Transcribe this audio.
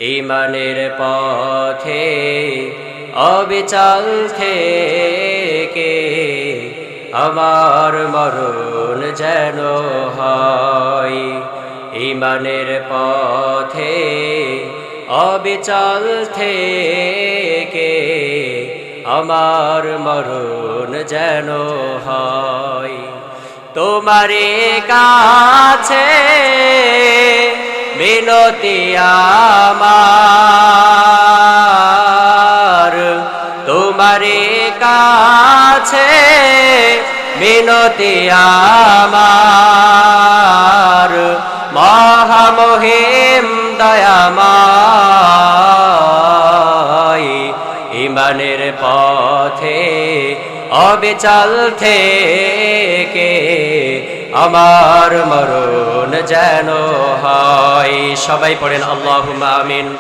ঈমানের পথে অবিচল থেকে আমার মরণ যেন হয়। ঈমানের পথে অবিচল থেকে আমার মরণ যেন হয়। তোমারে কাছে বিনতি আমার, তোমারে কাছে বিনতি আমার, মহামহিম দয়াময়। ঈমানের পথে অবিচল থেকে আমার মরণ যেন হয়। সবাই পড়েন আল্লাহুম্মা আমিন।